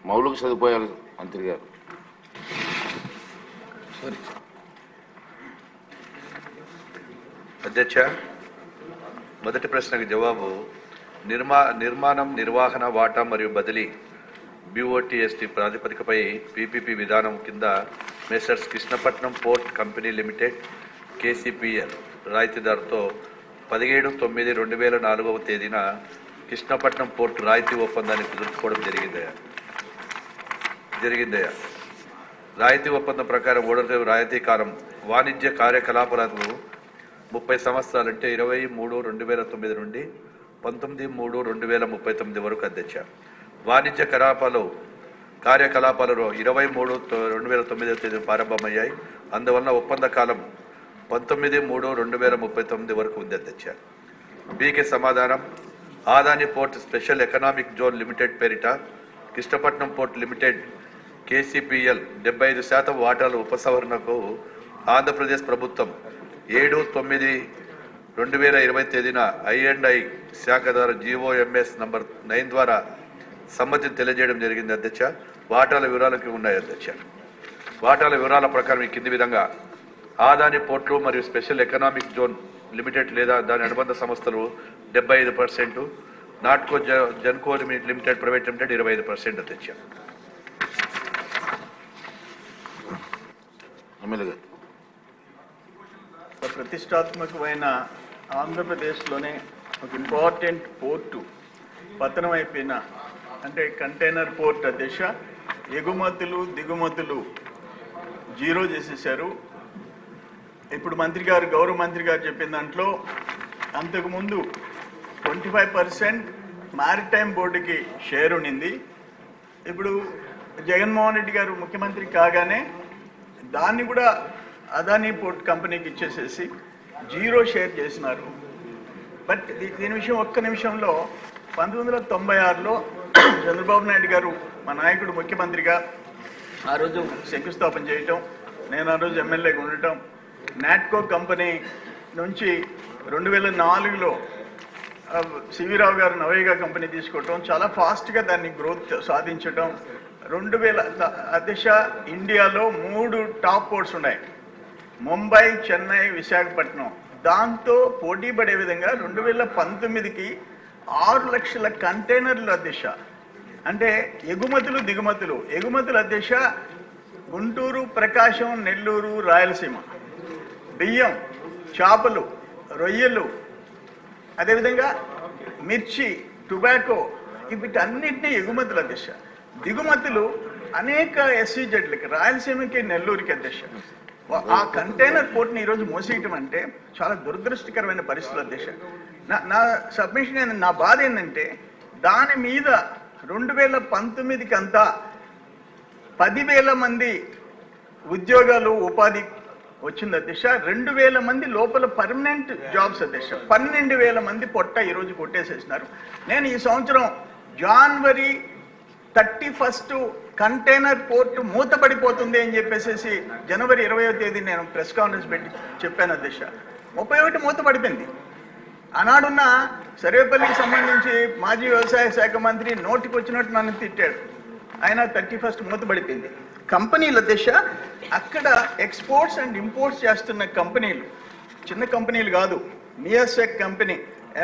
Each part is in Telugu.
మౌలిక సదుపాయాలు మంత్రి గారు. అధ్యక్ష, మొదటి ప్రశ్నకు జవాబు నిర్మాణం, నిర్వహణ, వాటా మరియు బదిలీ BOTST ప్రాతిపదికపై PPP విధానం కింద Messrs Krishnapatnam port company limited KCPL రాయితీదారుతో 17/9/2004 తేదీన కృష్ణపట్నం పోర్ట్ రాయితీ ఒప్పందాన్ని కుదుర్చుకోవడం జరిగిందయ్యా. రాయితీ ఒప్పందం ప్రకారం ఓడరేవు రాయితీ కాలం వాణిజ్య కార్యకలాపాలకు 30 సంవత్సరాలు అంటే 23/2009 నుండి 19/3/2039 వరకు అధ్యక్ష. వాణిజ్య కార్యకలాపాలలో 23/2009 తేదీ ప్రారంభమయ్యాయి. అందువలన ఒప్పంద కాలం 19/3/2039 వరకు ఉంది అధ్యక్ష. బీకి సమాధానం, Adani port special economic zone limited పేరిట కృష్ణపట్నం పోర్ట్ లిమిటెడ్ KCPL 75% వాటాల ఉపసంహరణకు ఆంధ్రప్రదేశ్ ప్రభుత్వం 7/9/2020 తేదీన I&I శాఖ ద్వారా GOMS నంబర్ 9 ద్వారా సమ్మతిని తెలియజేయడం జరిగింది అధ్యక్ష. వాటాల వివరాలకు ఉన్నాయి అధ్యక్ష. వాటాల వివరాల ప్రకారం ఈ కింది విధంగా ఆదాని పోర్ట్లు మరియు స్పెషల్ ఎకనామిక్ జోన్ లిమిటెడ్ లేదా దాని అనుబంధ సంస్థలు 75%, Natco Genco limited private limited 25% అధ్యక్ష. ప్రతిష్టాత్మకమైన ఆంధ్రప్రదేశ్లోనే ఒక ఇంపార్టెంట్ పోర్టు పతనం అయిపోయిన అంటే కంటైనర్ పోర్ట్ అధ్యక్ష, ఎగుమతులు దిగుమతులు జీరో చేసేసారు. ఇప్పుడు గౌరవ మంత్రి గారు చెప్పిన దాంట్లో అంతకుముందు 25% మ్యారిటైమ్ బోర్డుకి షేర్ ఉండింది. ఇప్పుడు జగన్మోహన్ రెడ్డి గారు ముఖ్యమంత్రి కాగానే దాన్ని కూడా అదానీ పోర్ట్ కంపెనీకి ఇచ్చేసేసి జీరో షేర్ చేసినారు. బట్ దీని విషయం ఒక్క నిమిషంలో 1996లో చంద్రబాబు నాయుడు గారు మా నాయకుడు ముఖ్యమంత్రిగా ఆ రోజు శంకుస్థాపన చేయటం, నేను ఆ రోజు ఎమ్మెల్యేగా ఉండటం, నాట్కో కంపెనీ నుంచి 2004లో సివిరావు గారు నవయుగ కంపెనీ తీసుకోవటం, చాలా ఫాస్ట్గా దాన్ని గ్రోత్ సాధించటం. 2000 అధ్యక్ష ఇండియాలో 3 టాప్ పోర్ట్స్ ఉన్నాయి, ముంబై, చెన్నై, విశాఖపట్నం. దాంతో పోటీ పడే విధంగా 2019కి 6 లక్షల కంటైనర్లు అధ్యక్ష. అంటే ఎగుమతులు దిగుమతులు అధ్యక్ష గుంటూరు, ప్రకాశం, నెల్లూరు, రాయలసీమ, బియ్యం, చేపలు, రొయ్యలు, అదేవిధంగా మిర్చి, టొబాకో, వీటన్నిటినీ ఎగుమతులు అధ్యక్ష. దిగుమతులు అనేక SEZలకి, రాయలసీమకి, నెల్లూరుకి అధ్యక్ష. ఆ కంటైనర్ పోర్ట్ని ఈరోజు మూసేయటం అంటే చాలా దురదృష్టకరమైన పరిస్థితులు అధ్యక్ష. నా సబ్మిషన్ నా బాధ ఏంటంటే దాని మీద 2019కి అంతా 10,000 మంది ఉద్యోగాలు ఉపాధి వచ్చింది అధ్యక్ష. 2,000 మంది లోపల పర్మనెంట్ జాబ్స్ అధ్యక్ష. 12,000 మంది పొట్ట ఈరోజు కొట్టేసేసినారు. నేను ఈ సంవత్సరం జనవరి 31 కంటైనర్ పోర్టు మూతపడిపోతుంది అని చెప్పేసి జనవరి 20వ తేదీ నేను ప్రెస్ కాన్ఫరెన్స్ పెట్టి చెప్పాను అధ్యక్ష. 31 మూతపడిపోయింది. ఆనాడున్న సర్వేపల్లికి సంబంధించి మాజీ వ్యవసాయ శాఖ మంత్రి నోటికి వచ్చినట్టు నన్ను తిట్టాడు. ఆయన 31 మూతపడిపోయింది. కంపెనీలు అధ్యక్ష అక్కడ ఎక్స్పోర్ట్స్ అండ్ ఇంపోర్ట్స్ చేస్తున్న కంపెనీలు చిన్న కంపెనీలు కాదు. Maersk company,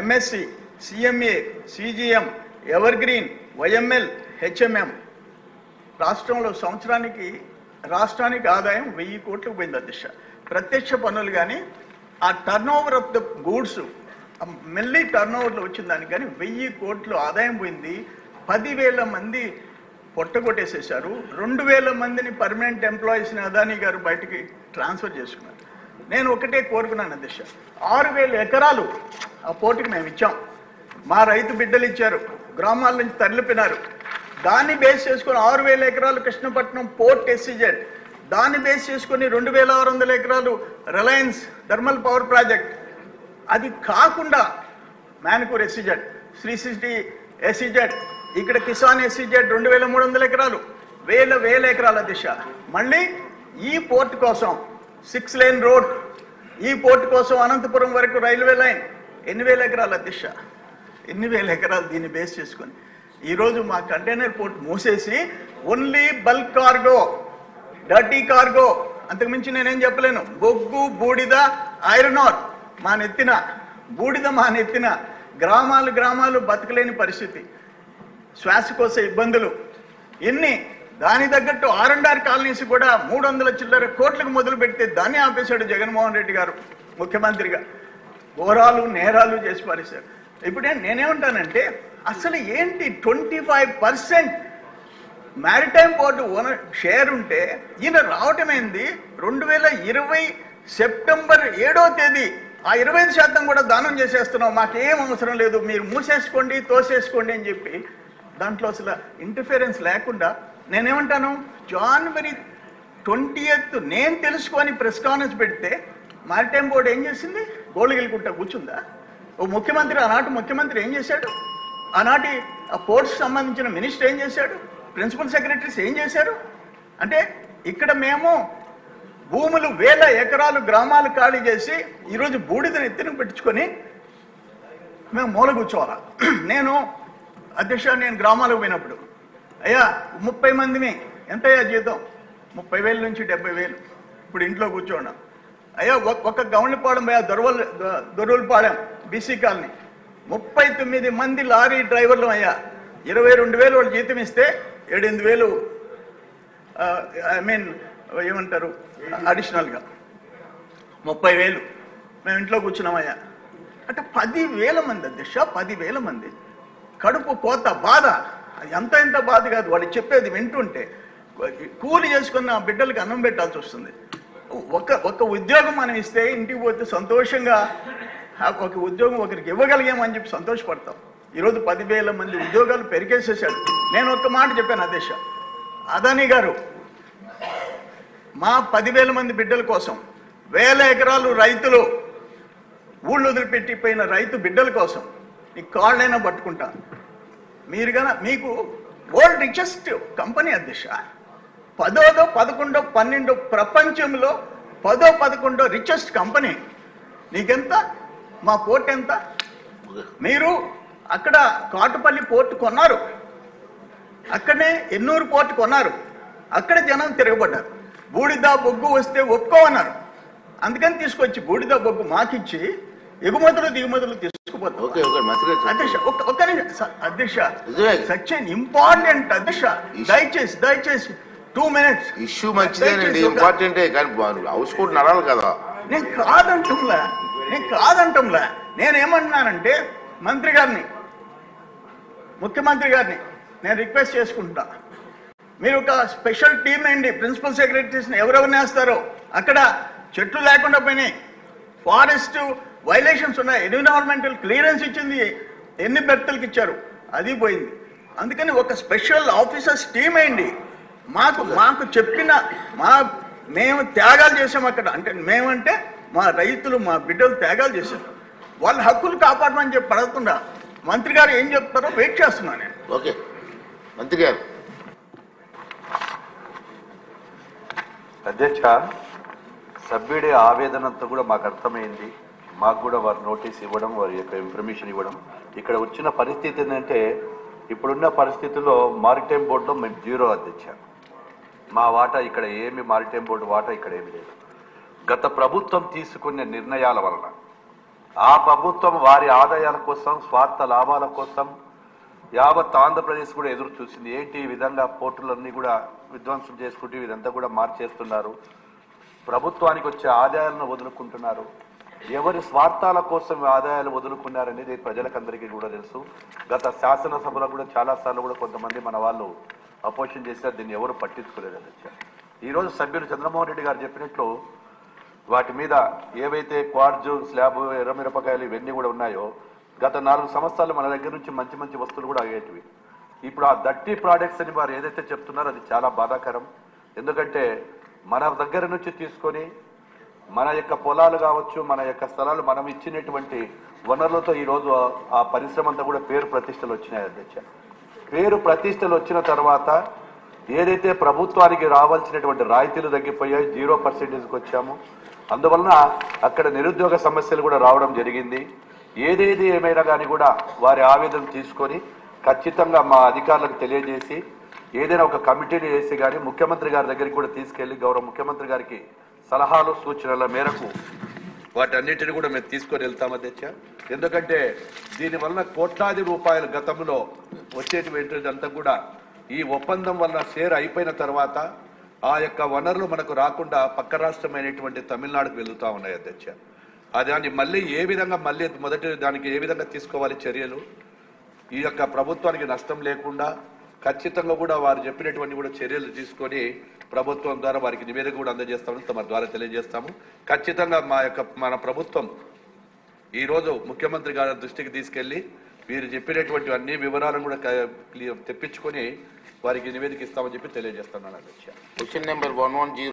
MSC, CMA, CGM, Evergreen, YML, HMM. రాష్ట్రంలో సంవత్సరానికి రాష్ట్రానికి ఆదాయం 1000 కోట్లకు పోయింది అధ్యక్ష. ప్రత్యక్ష పన్నులు కానీ ఆ టర్నోవర్ ఆఫ్ ద గూడ్స్ మెల్లి టర్నోవర్లో వచ్చిన దానికి కానీ 1000 కోట్లు ఆదాయం పోయింది. 10,000 మంది పొట్టగొట్టేసేసారు. 2,000 మందిని పర్మనెంట్ ఎంప్లాయీస్ని అదానీ గారు బయటికి ట్రాన్స్ఫర్ చేసుకున్నారు. నేను ఒకటే కోరుకున్నాను అధ్యక్ష, 6,000 ఎకరాలు ఆ పోర్టుకి మేము ఇచ్చాం. మా రైతు బిడ్డలు ఇచ్చారు, గ్రామాల నుంచి తరలిపినారు. దాన్ని బేస్ చేసుకొని 6,000 ఎకరాలు కృష్ణపట్నం పోర్ట్ SEZ, దాన్ని బేస్ చేసుకొని 2,600 ఎకరాలు రిలయన్స్ థర్మల్ పవర్ ప్రాజెక్ట్. అది కాకుండా మ్యాన్కూర్ SEZ, శ్రీ సిటీ SEZ, ఇక్కడ కిసాన్ SEZ 2,300 ఎకరాలు, వేల ఎకరాల దిశ. మళ్ళీ ఈ పోర్ట్ కోసం 6 లేన్ రోడ్, ఈ పోర్ట్ కోసం అనంతపురం వరకు రైల్వే లైన్ 8,000 ఎకరాల దిశ. 8,000 ఎకరాలు దీన్ని బేస్ చేసుకొని ఈరోజు మా కంటైనర్ పోర్ట్ మూసేసి only bulk cargo, dirty cargo, అంతకుమించి నేనేం చెప్పలేను. బొగ్గు, బూడిద, ఐరన్ ఆర్ మా నెత్తిన, బూడిద మా నెత్తిన, గ్రామాలు గ్రామాలు బతకలేని పరిస్థితి, శ్వాసకోశ ఇబ్బందులు ఎన్ని. దాని తగ్గట్టు R&R కాలనీస్ కూడా 300 చిల్లర కోట్లకు మొదలు పెడితే దాన్ని ఆపేశాడు జగన్మోహన్ రెడ్డి గారు ముఖ్యమంత్రిగా. ఘోరాలు నేరాలు చేసి పారేశారు. ఇప్పుడే నేనేమంటానంటే అసలు ఏంటి 25% మ్యారిటైమ్ పోర్టు ఓనర్ షేర్ ఉంటే ఈయన రావటమేంది 2020 సెప్టెంబర్ 7వ తేదీ ఆ 25% కూడా దానం చేసేస్తున్నాం, మాకేం అవసరం లేదు, మీరు మూసేసుకోండి తోసేసుకోండి అని చెప్పి దాంట్లో అసలు ఇంటర్ఫిరెన్స్ లేకుండా. నేనేమంటాను, జనవరి 20th నేను తెలుసుకొని ప్రెస్ కాన్ఫరెన్స్ పెడితే మ్యారిటైమ్ బోర్డు ఏం చేసింది? గోళ్ళు గెలుకుంటా కూర్చుందా? ఓ ముఖ్యమంత్రి, ఆనాటి ముఖ్యమంత్రి ఏం చేశాడు? ఆనాటి ఆ పోర్ట్స్ సంబంధించిన మినిస్టర్ ఏం చేశాడు? ప్రిన్సిపల్ సెక్రటరీస్ ఏం చేశారు? అంటే ఇక్కడ మేము భూములు 1000 ఎకరాలు గ్రామాలు ఖాళీ చేసి ఈరోజు బూడిదని ఎత్తున పెట్టించుకొని మేము మూల కూర్చోవాలా? నేను అధ్యక్ష, నేను గ్రామాలకు పోయినప్పుడు అయ్యా 30 మందిని ఎంతయ్యా జీతం? 30,000 నుంచి 70,000. ఇప్పుడు ఇంట్లో కూర్చోండి. అయ్యా ఒక గౌండ్లపాలెం అయ్యా, దొరువులపాలెం బీసీ కాలనీ 39 మంది లారీ డ్రైవర్లు అయ్యా, 22,000 వాళ్ళు జీతం ఇస్తే 7,000 ఏమంటారు అడిషనల్గా 30,000 మేము ఇంట్లో కూర్చున్నామయ్యా. అంటే 10,000 మంది అధ్యక్ష, 10,000 మంది కడుపు కోత బాధ. ఎంత బాధ కాదు, వాళ్ళు చెప్పేది వింటుంటే. కూలి చేసుకున్న బిడ్డలకి అన్నం పెట్టాల్సి వస్తుంది. ఒక ఉద్యోగం మనం ఇస్తే ఇంటికి పోతే సంతోషంగా ఒక ఉద్యోగం ఒకరికి ఇవ్వగలిగామని చెప్పి సంతోషపడతాం. ఈరోజు 10,000 మంది ఉద్యోగాలు పెరిగేసేసాడు. నేను ఒక్క మాట చెప్పాను అధ్యక్ష, అదానీ గారు మా 10,000 మంది బిడ్డల కోసం 1000 ఎకరాలు రైతులు ఊళ్ళు వదిలిపెట్టిపోయిన రైతు బిడ్డల కోసం నీ కాళ్ళైనా పట్టుకుంటా. మీరు కన్నా మీకు వరల్డ్ రిచెస్ట్ కంపెనీ అధ్యక్ష, 10వ 11వ 12 ప్రపంచంలో 10వ 11వ రిచెస్ట్ కంపెనీ. నీకెంత? మా పోర్ట్ ఎంత? మీరు అక్కడ కాటుపల్లి పోర్టు కొన్నారు, అక్కడనే ఎన్నూరు పోర్టు కొన్నారు, అక్కడ జనం తిరగబడ్డారు. బూడిద బొగ్గు వస్తే ఒప్పుకోమన్నారు, అందుకని తీసుకొచ్చి బూడిద బొగ్గు మాకిచ్చి ఎగుమతులు దిగుమతులు తీసుకుపోతాం. అధ్యక్ష ఒక్క నిమిషం అధ్యక్ష, సచ్ ఎన్ ఇంపార్టెంట్ అధ్యక్ష, దయచేసి 2 minutes. ఇష్యూ మంచిదేనండి, ఇంపార్టెంటే, కానీ హౌస్ కోర్టు నడాలి కదా. నేను కాదంటంలా నేనేమంటున్నానంటే మంత్రి గారిని, ముఖ్యమంత్రి గారిని నేను రిక్వెస్ట్ చేసుకుంటా, మీరు ఒక స్పెషల్ టీమ్ అండి, ప్రిన్సిపల్ సెక్రటరీస్ని ఎవరెవరిని వేస్తారో. అక్కడ చెట్లు లేకుండా పోయినాయి, ఫారెస్ట్ వైలేషన్స్ ఉన్నాయి, ఎన్విరాన్మెంటల్ క్లియరెన్స్ ఇచ్చింది, ఎన్ని బెర్తలకు ఇచ్చారు అది పోయింది. అందుకని ఒక స్పెషల్ ఆఫీసర్స్ టీమ్ అయింది. మాకు చెప్పిన మేము త్యాగాలు చేసాం అక్కడ. అంటే మేమంటే మా రైతులు మా బిడ్డలు త్యాగాలు చేశారు, వాళ్ళ హక్కులు కాపాడమని చెప్పి అడగకుండా మంత్రి గారు ఏం చెప్తారో వెయిట్ చేస్తున్నా నేను. ఓకే మంత్రి గారు. అధ్యక్ష, సభ్యుడి ఆవేదనంతా కూడా మాకు అర్థమైంది. మాకు కూడా వారు నోటీస్ ఇవ్వడం, వారి యొక్క ఇన్ఫర్మేషన్ ఇవ్వడం. ఇక్కడ వచ్చిన పరిస్థితి ఏంటంటే ఇప్పుడున్న పరిస్థితుల్లో మారిటైమ్ బోర్డులో మేము 0 అధ్యక్ష. మా వాటా ఇక్కడ ఏమి, మారిటైమ్ బోర్డు వాటా ఇక్కడ ఏమి లేదు. గత ప్రభుత్వం తీసుకునే నిర్ణయాల వలన ఆ ప్రభుత్వం వారి ఆదాయాల కోసం, స్వార్థ లాభాల కోసం యావత్ ఆంధ్రప్రదేశ్ కూడా ఎదురు చూసింది. ఏంటి ఈ విధంగా పోర్టులన్నీ కూడా విధ్వంసం చేసుకుంటూ ఇదంతా కూడా మార్చేస్తున్నారు, ప్రభుత్వానికి వచ్చే ఆదాయాలను వదులుకుంటున్నారు. ఎవరి స్వార్థాల కోసం ఆదాయాలు వదులుకున్నారనేది ప్రజలకందరికీ కూడా తెలుసు. గత శాసనసభలో కూడా చాలాసార్లు కూడా కొంతమంది మన వాళ్ళు అపోజిషన్ చేశారు, దీన్ని ఎవరు పట్టించుకోలేదు అధ్యక్ష. ఈరోజు సభ్యులు చంద్రమోహన్ రెడ్డి గారు చెప్పినట్లు వాటి మీద ఏవైతే క్వార్జు, స్లాబ్, ఎర్రమిరపకాయలు ఇవన్నీ కూడా ఉన్నాయో గత 4 సంవత్సరాలు మన దగ్గర నుంచి మంచి మంచి వస్తువులు కూడా అయ్యేటివి. ఇప్పుడు ఆ డర్టీ ప్రోడక్ట్స్ అని వారు ఏదైతే చెప్తున్నారో అది చాలా బాధాకరం. ఎందుకంటే మన దగ్గర నుంచి తీసుకొని మన యొక్క పొలాలు కావచ్చు, మన యొక్క స్థలాలు, మనం ఇచ్చినటువంటి వనరులతో ఈరోజు ఆ పరిశ్రమ అంతా కూడా పేరు ప్రతిష్టలు వచ్చినాయి అధ్యక్ష. పేరు ప్రతిష్టలు వచ్చిన తర్వాత ఏదైతే ప్రభుత్వానికి రావాల్సినటువంటి రాయితీలు తగ్గిపోయాయి, 0%కి వచ్చాము. అందువలన అక్కడ నిరుద్యోగ సమస్యలు కూడా రావడం జరిగింది. ఏదేది ఏమైనా కానీ కూడా వారి ఆవేదన తీసుకొని ఖచ్చితంగా మా అధికారులకు తెలియజేసి ఏదైనా ఒక కమిటీని వేసి కానీ ముఖ్యమంత్రి గారి దగ్గరికి కూడా తీసుకెళ్లి గౌరవ ముఖ్యమంత్రి గారికి సలహాలు సూచనల మేరకు వాటన్నిటిని కూడా మేము తీసుకొని వెళ్తాం అధ్యక్ష. ఎందుకంటే దీనివల్ల కోట్లాది రూపాయల గతంలో వచ్చేటిదంతా కూడా ఈ ఒప్పందం వల్ల షేర్ అయిపోయిన తర్వాత ఆ యొక్క వనరులు మనకు రాకుండా పక్క రాష్ట్రమైనటువంటి తమిళనాడుకు వెళ్తా ఉన్నాయి అధ్యక్ష. దాన్ని మళ్ళీ ఏ విధంగా మళ్ళీ మొదటి దానికి ఏ విధంగా తీసుకోవాలి చర్యలు, ఈ యొక్క ప్రభుత్వానికి నష్టం లేకుండా ఖచ్చితంగా కూడా వారు చెప్పినటువంటి కూడా చర్యలు తీసుకొని ప్రభుత్వం ద్వారా వారికి నివేదిక కూడా అందజేస్తామని తమ ద్వారా తెలియజేస్తాము. ఖచ్చితంగా మన ప్రభుత్వం ఈరోజు ముఖ్యమంత్రి గారి దృష్టికి తీసుకెళ్లి వీరు చెప్పినటువంటి అన్ని వివరాలను కూడా తెప్పించుకొని వారికి నివేదిక ఇస్తామని చెప్పి తెలియజేస్తున్నాను అధ్యక్ష. Question number 110